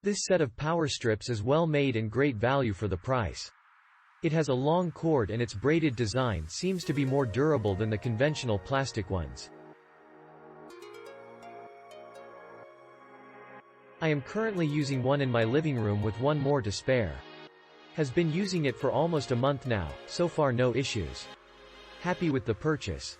This set of power strips is well made and great value for the price. It has a long cord and its braided design seems to be more durable than the conventional plastic ones. I am currently using one in my living room with one more to spare. Has been using it for almost a month now, so far no issues. Happy with the purchase.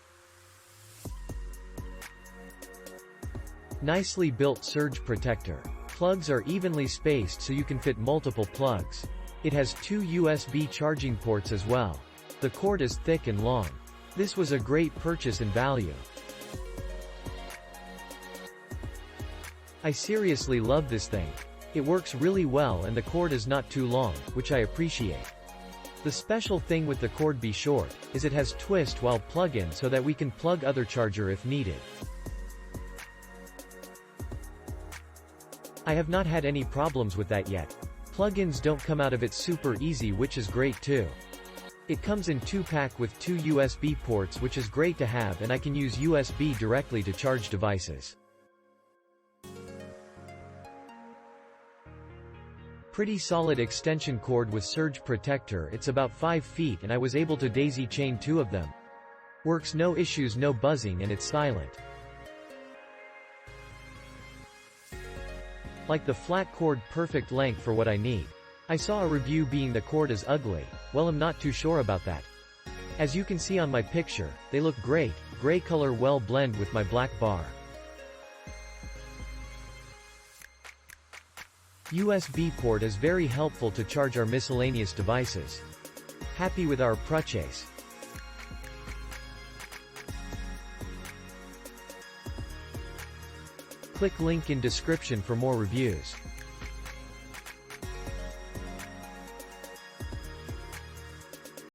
Nicely built surge protector. Plugs are evenly spaced so you can fit multiple plugs. It has 2 USB charging ports as well. The cord is thick and long. This was a great purchase and value. I seriously love this thing. It works really well and the cord is not too long, which I appreciate. The special thing with the cord be short, is it has twist while plug-in so that we can plug other charger if needed. I have not had any problems with that yet. Plug-ins don't come out of it super easy, which is great too. It comes in 2-pack with 2 USB ports, which is great to have, and I can use USB directly to charge devices. Pretty solid extension cord with surge protector. It's about 5 feet and I was able to daisy chain 2 of them. Works no issues, no buzzing, and it's silent. Like the flat cord, perfect length for what I need. I saw a review being the cord is ugly. Well, I'm not too sure about that. As you can see on my picture, they look great. Gray color well blend with my black bar. USB port is very helpful to charge our miscellaneous devices. Happy with our purchase. Click link in description for more reviews.